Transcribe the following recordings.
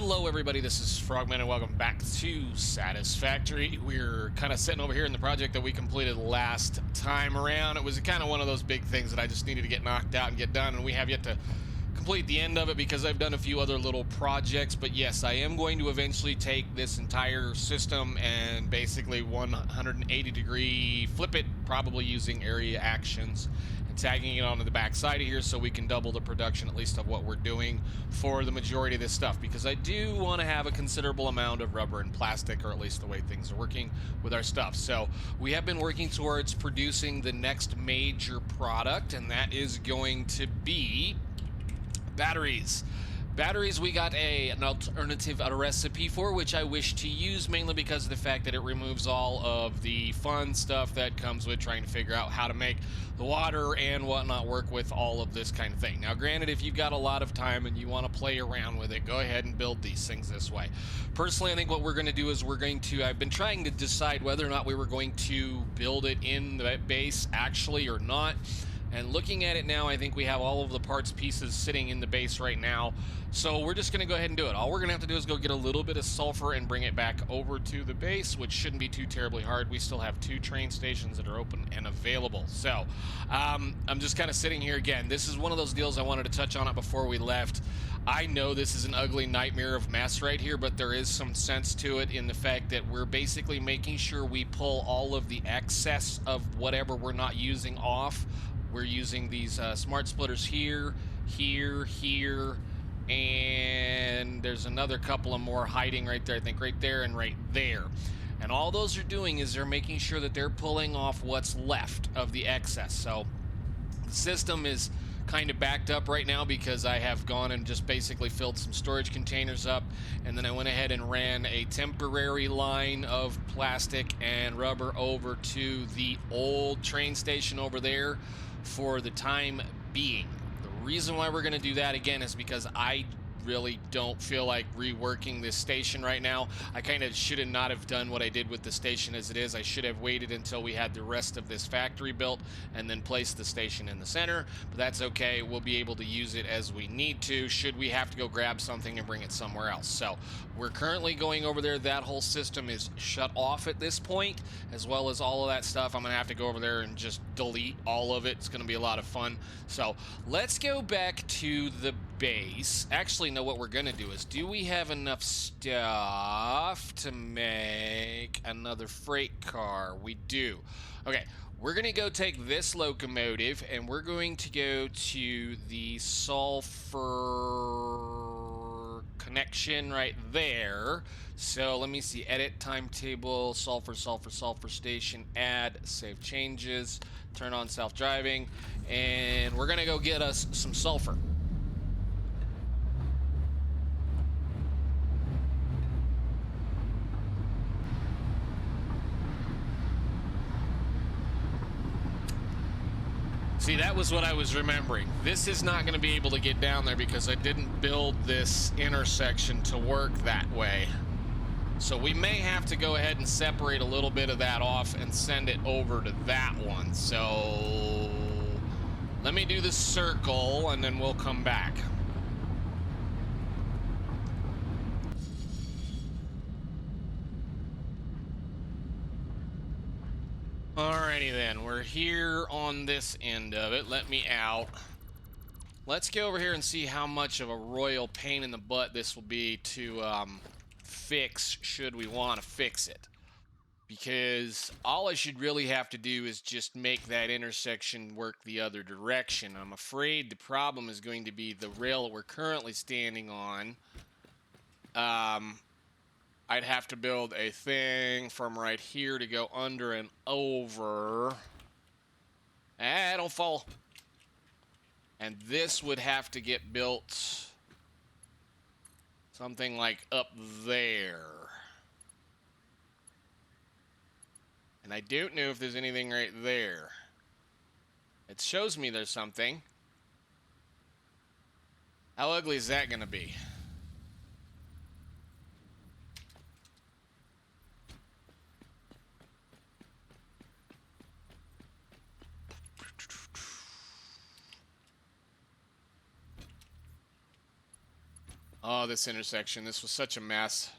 Hello everybody, this is Frogman and welcome back to Satisfactory. We're kind of sitting over here in the project that we completed last time around. It was kind of one of those big things that I just needed to get knocked out and get done, and we have yet to complete the end of it because I've done a few other little projects. But yes, I am going to eventually take this entire system and basically 180 degree flip it, probably using area actions and tagging it onto the back side of here so we can double the production at least of what we're doing for the majority of this stuff, because I do want to have a considerable amount of rubber and plastic, or at least the way things are working with our stuff. So we have been working towards producing the next major product, and that is going to be batteries. Batteries we got an alternative recipe for, which I wish to use mainly because of the fact that it removes all of the fun stuff that comes with trying to figure out how to make the water and whatnot work with all of this kind of thing. Now granted, if you've got a lot of time and you want to play around with it, go ahead and build these things this way. Personally, I think what we're going to do is I've been trying to decide whether or not we were going to build it in the base actually or not. And looking at it now, I think we have all of the parts pieces sitting in the base right now. So we're just going to go ahead and do it. All we're going to have to do is go get a little bit of sulfur and bring it back over to the base, which shouldn't be too terribly hard. We still have 2 train stations that are open and available. So I'm just kind of sitting here again. This is one of those deals I wanted to touch on it before we left. I know this is an ugly nightmare of mess right here, but there is some sense to it in the fact that we're basically making sure we pull all of the excess of whatever we're not using off. We're using these smart splitters here, and there's another couple of more hiding right there, I think right there and right there. And all those are doing is they're making sure that they're pulling off what's left of the excess. So the system is kind of backed up right now because I have gone and just basically filled some storage containers up, and then I went ahead and ran a temporary line of plastic and rubber over to the old train station over there for the time being. The reason why we're going to do that again is because I really don't feel like reworking this station right now. I kind of should have not have done what I did with the station as it is. I should have waited until we had the rest of this factory built and then placed the station in the center, but that's okay. We'll be able to use it as we need to, should we have to go grab something and bring it somewhere else. So we're currently going over there. That whole system is shut off at this point, as well as all of that stuff. I'm gonna have to go over there and just delete all of it. It's gonna be a lot of fun. So let's go back to the base. Actually, no, what we're gonna do is, do we have enough stuff to make another freight car? We do. Okay, we're gonna go take this locomotive and we're going to go to the sulfur connection right there. So let me see, edit timetable, sulfur station, add, save changes, turn on self-driving, and we're gonna go get us some sulfur. See, that was what I was remembering. This is not going to be able to get down there because I didn't build this intersection to work that way. So we may have to go ahead and separate a little bit of that off and send it over to that one. So let me do the circle and then we'll come back. Alrighty then, we're here on this end of it. Let me out. Let's go over here and see how much of a royal pain in the butt this will be to fix, should we want to fix it. Because all I should really have to do is just make that intersection work the other direction. I'm afraid the problem is going to be the rail that we're currently standing on. I'd have to build a thing from right here to go under and over. Don't fall. And this would have to get built something like up there. And I don't know if there's anything right there. It shows me there's something. How ugly is that going to be? Oh, this intersection. This was such a mess.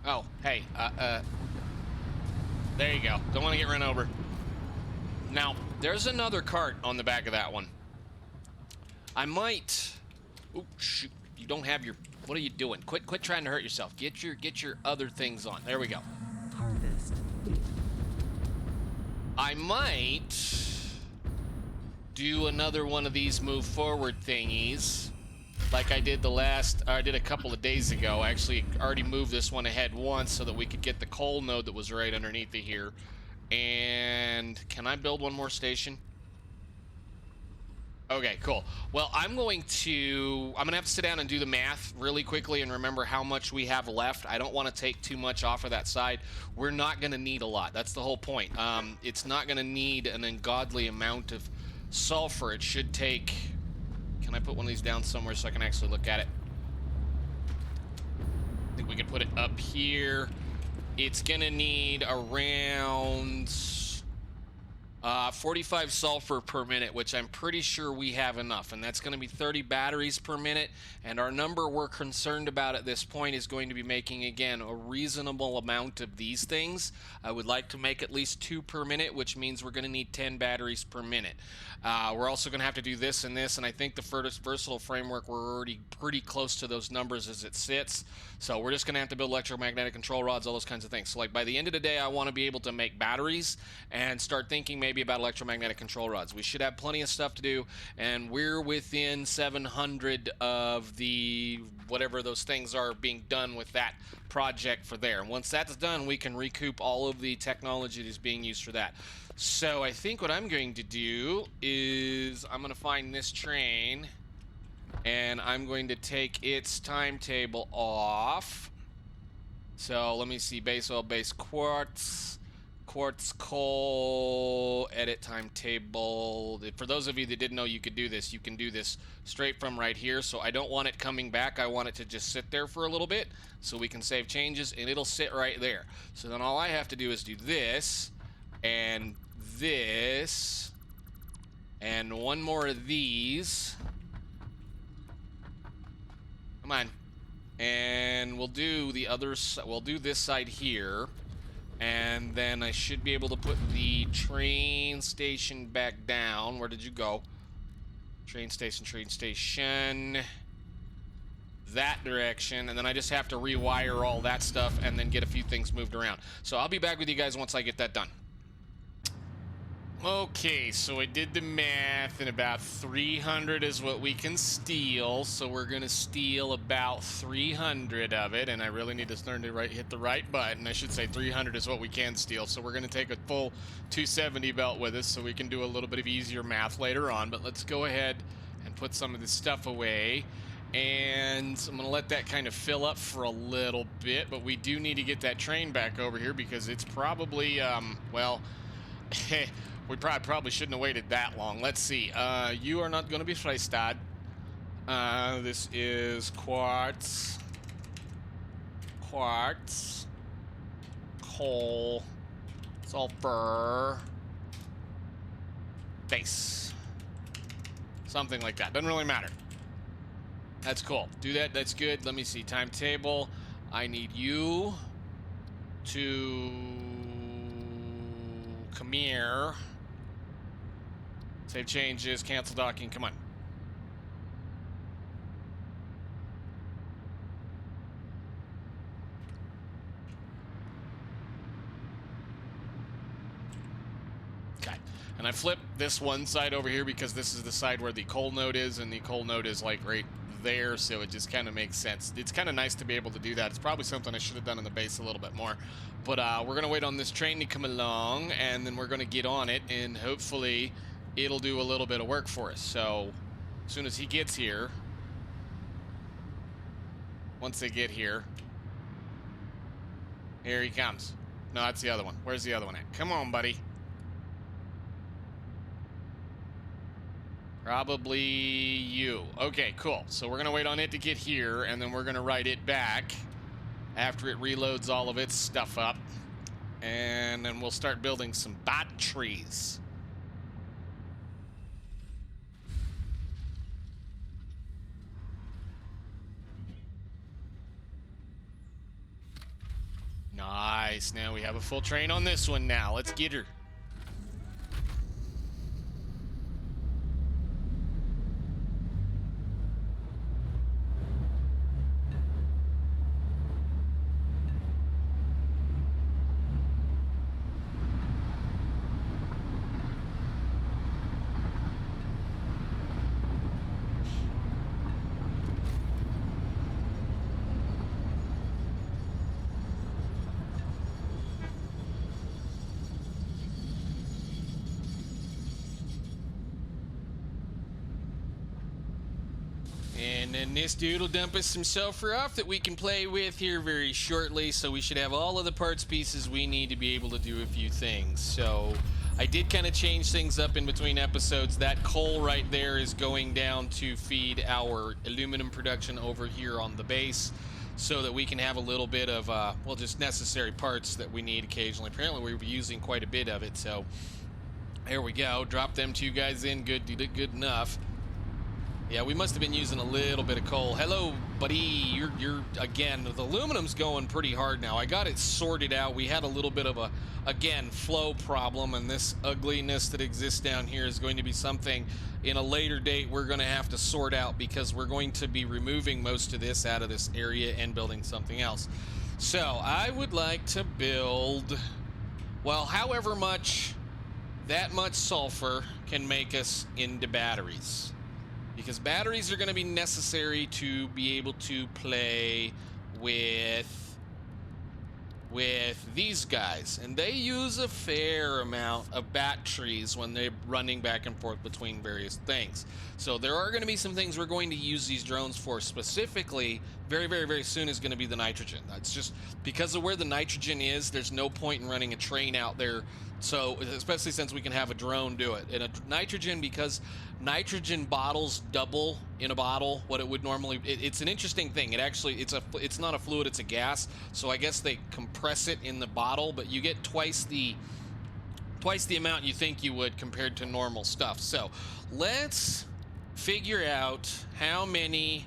Oh, hey, there you go. Don't want to get run over. Now, there's another cart on the back of that one. I might... Oh, shoot. You don't have your... What are you doing? Quit trying to hurt yourself. Get your other things on. There we go. Harvest. I might do another one of these move forward thingies like I did a couple of days ago. I actually already moved this one ahead once so that we could get the coal node that was right underneath it here. And can I build one more station? Okay, cool. Well, I'm gonna have to sit down and do the math really quickly and remember how much we have left. I don't want to take too much off of that side. We're not gonna need a lot. That's the whole point. It's not gonna need an ungodly amount of sulfur. It should take... Can I put one of these down somewhere so I can actually look at it? I think we can put it up here. It's gonna need around 45 sulfur per minute, which I'm pretty sure we have enough, and that's going to be 30 batteries per minute. And our number we're concerned about at this point is going to be making, again, a reasonable amount of these things. I would like to make at least 2 per minute, which means we're going to need 10 batteries per minute. We're also going to have to do this and this, and I think the versatile framework, we're already pretty close to those numbers as it sits. So we're just going to have to build electromagnetic control rods, all those kinds of things. So like by the end of the day, I want to be able to make batteries and start thinking maybe about electromagnetic control rods. We should have plenty of stuff to do, and we're within 700 of the whatever those things are being done with that project for there. And once that's done, we can recoup all of the technology that's being used for that. So I think what I'm going to do is I'm going to find this train, and I'm going to take its timetable off. So let me see, base oil, base quartz, quartz coal, edit timetable. For those of you that didn't know you could do this, you can do this straight from right here. So I don't want it coming back. I want it to just sit there for a little bit so we can save changes, and it'll sit right there. So then all I have to do is do this and this and one more of these. Come on. And we'll do the other side. We'll do this side here. And then I should be able to put the train station back down. Where did you go? Train station, train station. That direction. And then I just have to rewire all that stuff and then get a few things moved around. So I'll be back with you guys once I get that done. Okay, so I did the math, and about 300 is what we can steal, so we're going to steal about 300 of it, and I really need to learn to hit the right button. I should say 300 is what we can steal, so we're going to take a full 270 belt with us so we can do a little bit of easier math later on, but let's go ahead and put some of this stuff away, and I'm going to let that kind of fill up for a little bit, but we do need to get that train back over here because it's probably, well... We probably shouldn't have waited that long. Let's see. You are not going to be Freistad. This is quartz. Quartz. Coal. Sulfur. Base. Something like that. Doesn't really matter. That's cool. Do that. That's good. Let me see. Timetable. I need you to come here. Save changes, cancel docking, come on. Okay, and I flipped this one side over here because this is the side where the coal node is, and the coal node is like right there, so it just kind of makes sense. It's kind of nice to be able to do that. It's probably something I should have done in the base a little bit more. But we're going to wait on this train to come along, and then we're going to get on it, and hopefully it'll do a little bit of work for us. So as soon as he gets here, once they get here, here he comes. No, that's the other one. Where's the other one at? Come on, buddy. Probably you. Okay, cool. So we're going to wait on it to get here, and then we're going to ride it back after it reloads all of its stuff up. And then we'll start building some batteries. Nice. Now we have a full train on this one now. Let's get her. And then this dude will dump us some sulfur off that we can play with here very shortly. So we should have all of the parts pieces we need to be able to do a few things. So I did kind of change things up in between episodes. That coal right there is going down to feed our aluminum production over here on the base, so that we can have a little bit of, well, just necessary parts that we need occasionally. Apparently we were using quite a bit of it. So there we go. Drop them two guys in. Good enough. Yeah, we must have been using a little bit of coal. Hello, buddy. You're again, the aluminum's going pretty hard now. I got it sorted out. We had a little bit of a, again, flow problem, and this ugliness that exists down here is going to be something in a later date we're going to have to sort out, because we're going to be removing most of this out of this area and building something else. So I would like to build, well, however much that much sulfur can make us into batteries. Because batteries are going to be necessary to be able to play with these guys. And they use a fair amount of batteries when they're running back and forth between various things. So there are going to be some things we're going to use these drones for. Specifically, very soon is going to be the nitrogen. That's just because of where the nitrogen is, there's no point in running a train out there. So, especially since we can have a drone do it. And a nitrogen, because nitrogen bottles double in a bottle what it would normally. It's an interesting thing. It actually, it's not a fluid, it's a gas. So I guess they compress it in the bottle, but you get twice the amount you think you would compared to normal stuff. So let's figure out how many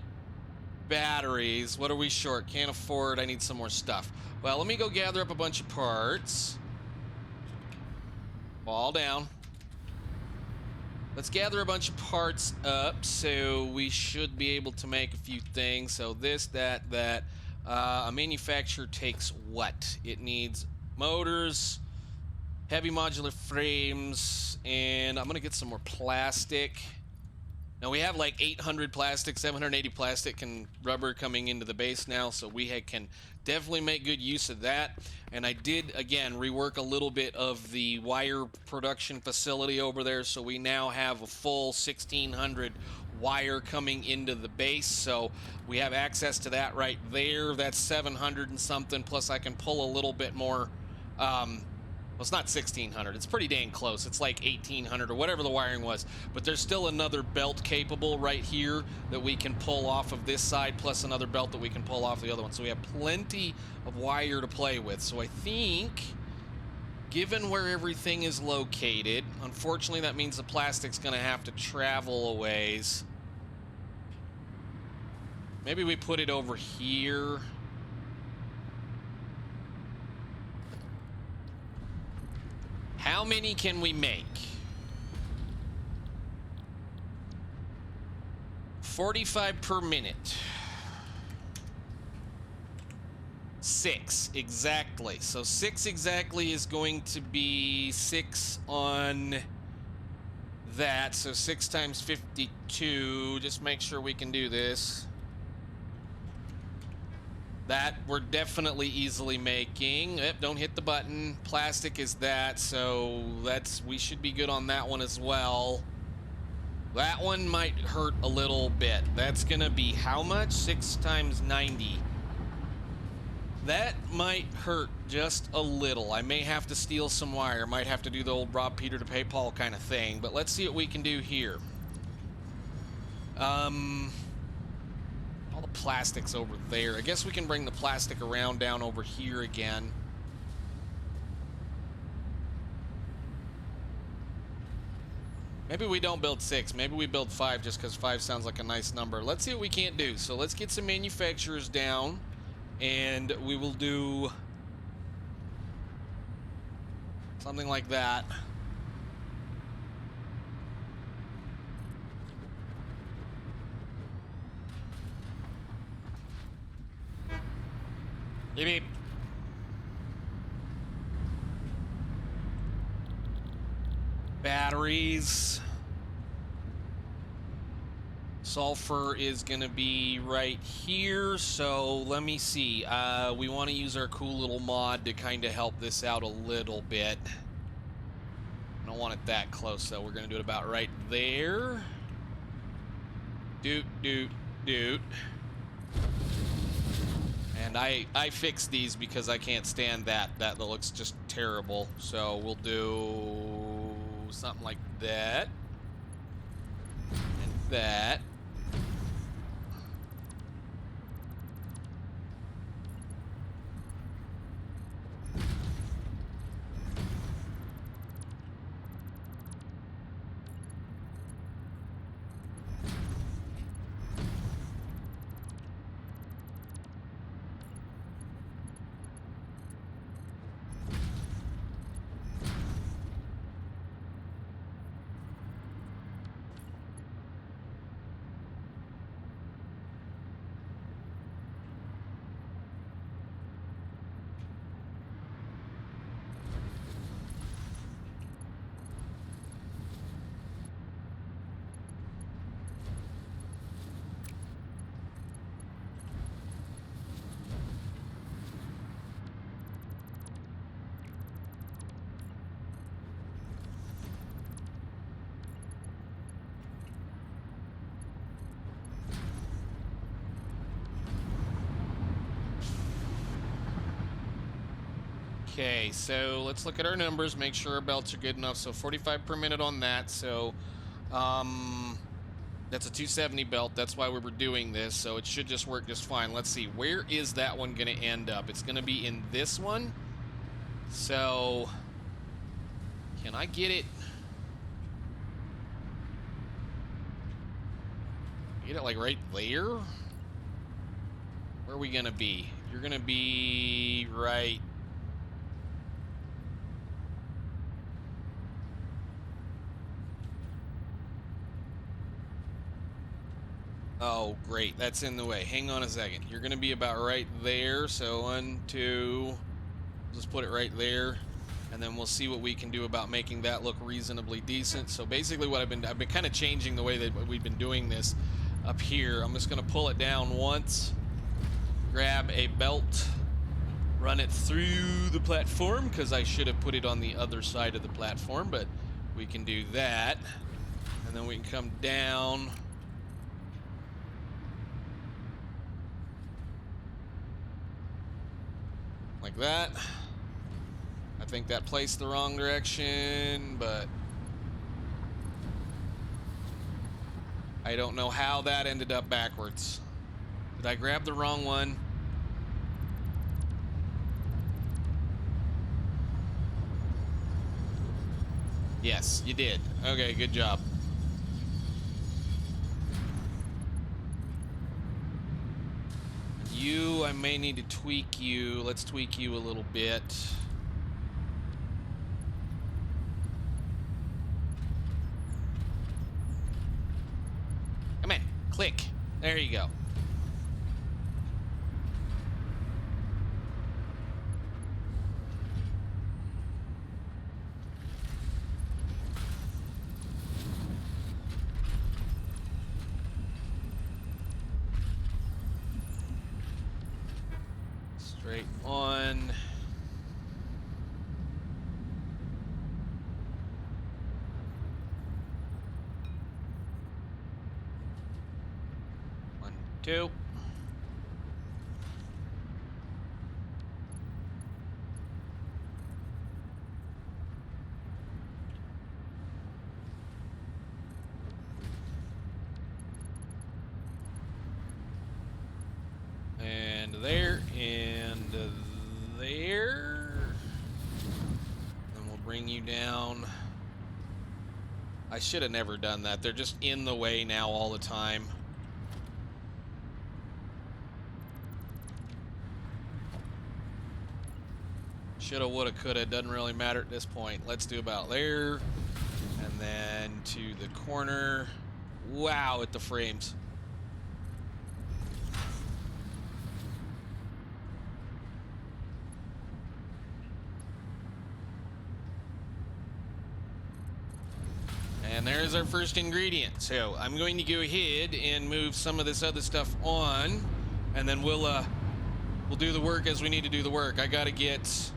batteries. What are we short? Can't afford. I need some more stuff. Well, let me go gather up a bunch of parts. Fall down. Let's gather a bunch of parts up, so we should be able to make a few things. So this, that. A manufacturer takes what? It needs motors, heavy modular frames, and I'm gonna get some more plastic. Now we have like 800 plastic, 780 plastic and rubber coming into the base now, so we can definitely make good use of that. And I did, again, rework a little bit of the wire production facility over there, so we now have a full 1600 wire coming into the base, so we have access to that right there. That's 700 and something, plus I can pull a little bit more. Well, it's not 1600, it's pretty dang close. It's like 1800 or whatever the wiring was, but there's still another belt capable right here that we can pull off of this side, plus another belt that we can pull off the other one. So we have plenty of wire to play with. So I think, given where everything is located, unfortunately that means the plastic's gonna have to travel a ways. Maybe we put it over here. How many can we make? 45 per minute. 6 exactly. So 6 exactly is going to be 6 on that. So 6 times 52. Just make sure we can do this. That we're definitely easily making. Yep, don't hit the button. Plastic is that, so we should be good on that one as well. That one might hurt a little bit. That's gonna be how much? 6 times 90. That might hurt just a little. I may have to steal some wire. Might have to do the old rob Peter to pay Paul kind of thing. But let's see what we can do here. All the plastic's over there. I guess we can bring the plastic around down over here again. Maybe we don't build 6. Maybe we build 5 just because 5 sounds like a nice number. Let's see what we can't do. So let's get some manufacturers down, and we will do Something like that. Beep, beep. Batteries. Sulfur is gonna be right here, so let me see. We want to use our cool little mod to kind of help this out a little bit. I don't want it that close, though. We're gonna do it about right there. Doot, doot, doot. And I fixed these because I can't stand that. That looks just terrible. So we'll do something like that. And that. Okay, so let's look at our numbers, make sure our belts are good enough. So 45 per minute on that. So that's a 270 belt. That's why we were doing this. So it should just work just fine. Let's see. Where is that one going to end up? It's going to be in this one. So can I get it? Get it like right there? Where are we going to be? You're going to be right... Oh, great. That's in the way. Hang on a second. You're going to be about right there. So 1, 2, just put it right there. And then we'll see what we can do about making that look reasonably decent. So basically what I've been kind of changing the way that we've been doing this up here. I'm just going to pull it down once, grab a belt, run it through the platform, because I should have put it on the other side of the platform, but we can do that. And then we can come down. Like that. I think that placed the wrong direction, but I don't know how that ended up backwards. Did I grab the wrong one? Yes, you did. Okay, good job. You, I may need to tweak you. Let's tweak you a little bit. Come in. Click. There you go. Straight on. One, two. And there, and there. And we'll bring you down. I should have never done that. They're just in the way now all the time. Shoulda, woulda, coulda. It doesn't really matter at this point. Let's do about there. And then to the corner. Wow, at the frames. And there's our first ingredient. So I'm going to go ahead and move some of this other stuff on, and then we'll do the work as we need to do the work. I gotta get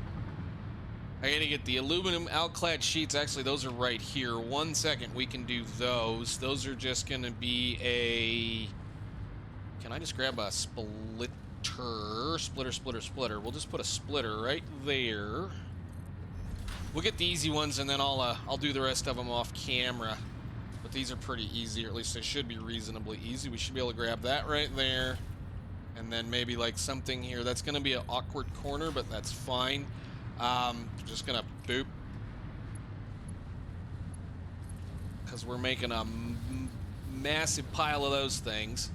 the aluminum outclad sheets. Actually, those are right here. 1 second, we can do those. Those are just gonna be a. Can I just grab a splitter? Splitter. We'll just put a splitter right there. We'll get the easy ones, and then I'll do the rest of them off camera. But these are pretty easy, or at least they should be reasonably easy. We should be able to grab that right there, and then maybe like something here. That's going to be an awkward corner, but that's fine. Just gonna boop, because we're making a massive pile of those things.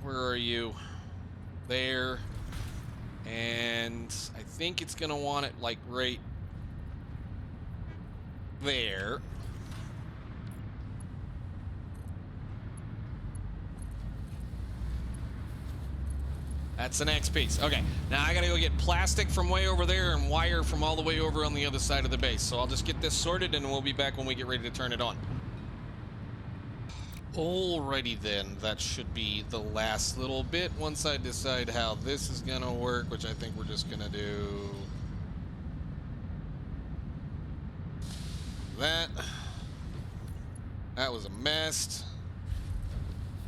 Where are you? There. And I think it's gonna want it like right there. That's the next piece. Okay, now I gotta go get plastic from way over there and wire from all the way over on the other side of the base. So I'll just get this sorted and we'll be back when we get ready to turn it on. Alrighty then, that should be the last little bit. Once I decide how this is gonna work, which I think we're just gonna do that. That was a mess.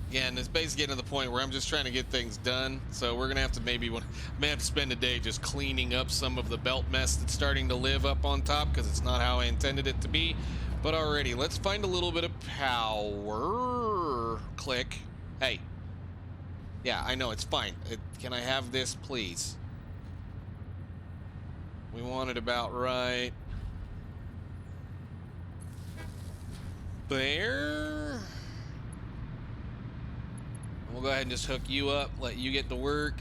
Again, it's basically getting to the point where I'm just trying to get things done. So we're gonna have to may have to spend a day just cleaning up some of the belt mess that's starting to live up on top, because it's not how I intended it to be. But already, let's find a little bit of power. Click. Hey. Yeah, I know, it's fine. Can I have this, please? We want it about right there. We'll go ahead and just hook you up, let you get to work.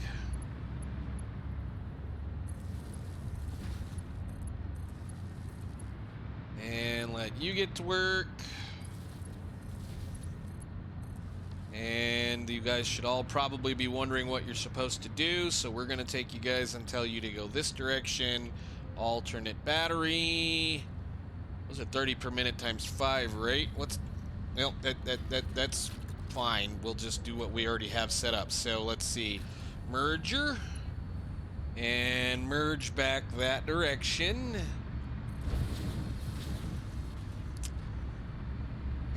And let you get to work. And you guys should all probably be wondering what you're supposed to do, so we're going to take you guys and tell you to go this direction. Alternate battery. Was it 30 per minute times 5, right? Well, that's fine. We'll just do what we already have set up. So let's see. Merger. And merge back that direction.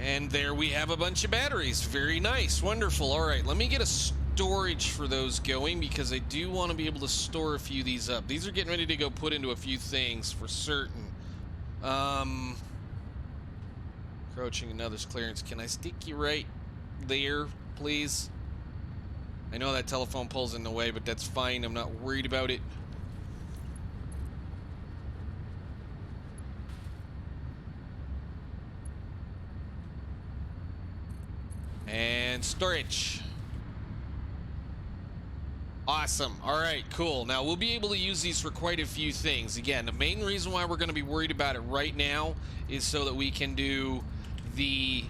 And there we have a bunch of batteries. Very nice. Wonderful. All right, let me get a storage for those going, because I do want to be able to store a few of these up. These are getting ready to go put into a few things for certain. Approaching another clearance. Can I stick you right there, please? I know that telephone pole's in the way, but that's fine. I'm not worried about it. And storage. Awesome. All right, cool. Now, we'll be able to use these for quite a few things. Again, the main reason why we're going to be worried about it right now is so that we can do the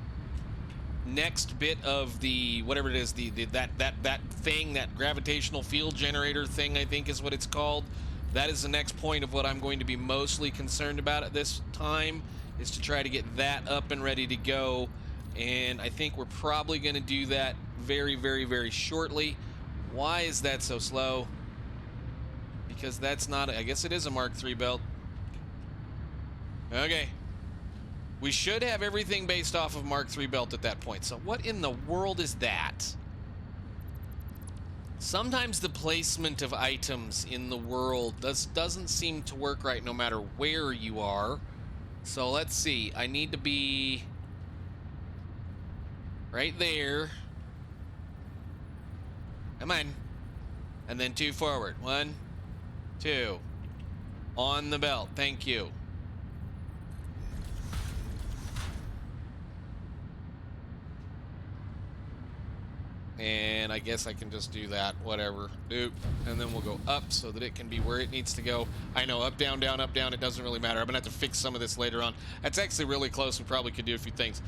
next bit of the, whatever it is, that thing, that gravitational field generator thing, I think is what it's called. That is the next point of what I'm going to be mostly concerned about at this time, is to try to get that up and ready to go. And I think we're probably going to do that very, very, very shortly. Why is that so slow? Because that's not, I guess it is a Mark III belt. Okay. We should have everything based off of Mark III belt at that point. So what in the world is that? Sometimes the placement of items in the world doesn't seem to work right no matter where you are. So let's see. I need to be right there. Come on. And then 2 forward. 1, 2. On the belt. Thank you. And I guess I can just do that, whatever. Doop. And then we'll go up so that it can be where it needs to go. I know, up, down, down, up, down. It doesn't really matter. I'm going to have to fix some of this later on. That's actually really close. We probably could do a few things.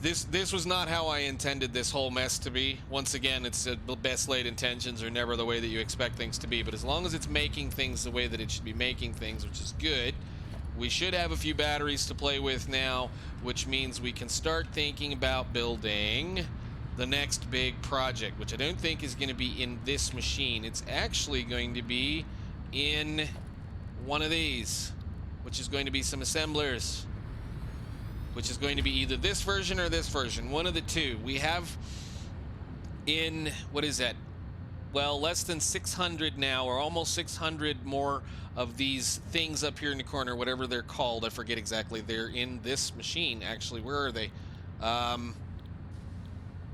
This was not how I intended this whole mess to be. Once again, it's the best laid intentions are never the way that you expect things to be. But as long as it's making things the way that it should be making things, which is good, we should have a few batteries to play with now, which means we can start thinking about building the next big project, which I don't think is going to be in this machine. It's actually going to be in one of these, which is going to be some assemblers, which is going to be either this version or this version, one of the two. We have in, what is that? Well, less than 600 now, or almost 600 more of these things up here in the corner, whatever they're called. I forget exactly. They're in this machine, actually. Where are they?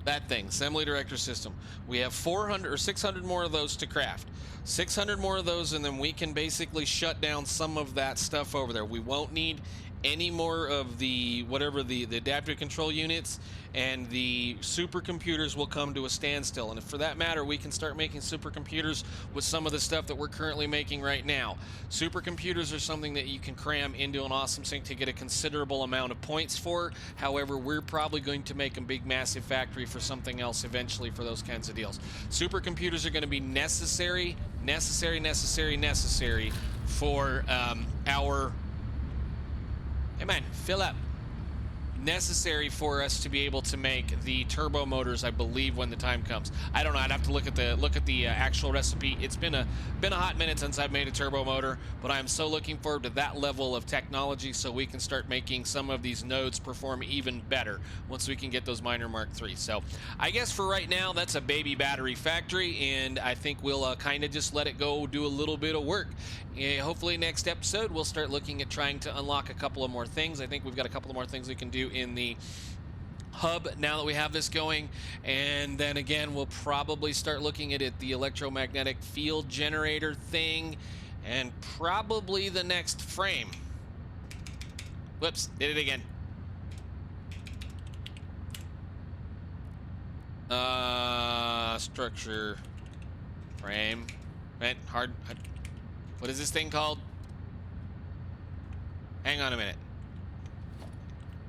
That thing, assembly director system. We have 400 or 600 more of those to craft. 600 more of those, and then we can basically shut down some of that stuff over there. We won't need any more of the whatever the adaptive control units, and the supercomputers will come to a standstill. And if for that matter, we can start making supercomputers with some of the stuff that we're currently making right now. Supercomputers are something that you can cram into an awesome sync to get a considerable amount of points for. However, we're probably going to make a big massive factory for something else eventually for those kinds of deals. Supercomputers are going to be necessary for our, hey man, fill up. Necessary for us to be able to make the turbo motors, I believe, when the time comes. I don't know. I'd have to look at the actual recipe. It's been a hot minute since I've made a turbo motor, but I'm so looking forward to that level of technology so we can start making some of these nodes perform even better once we can get those minor Mark III. So I guess for right now, that's a baby battery factory, and I think we'll kind of just let it go do a little bit of work. Hopefully next episode we'll start looking at trying to unlock a couple of more things. I think we've got a couple of more things we can do in the hub now that we have this going, and then again we'll probably start looking at it, the electromagnetic field generator thing, and probably the next frame. Whoops, did it again. Structure frame, right? Hard. What is this thing called? Hang on a minute.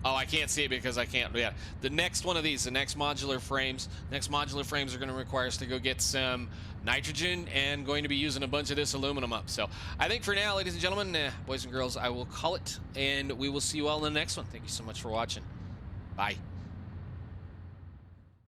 Oh, I can't see it because I can't. Yeah, the next one of these, the next modular frames. Next modular frames are going to require us to go get some nitrogen and going to be using a bunch of this aluminum up. So I think for now, ladies and gentlemen, boys and girls, I will call it, and we will see you all in the next one. Thank you so much for watching. Bye.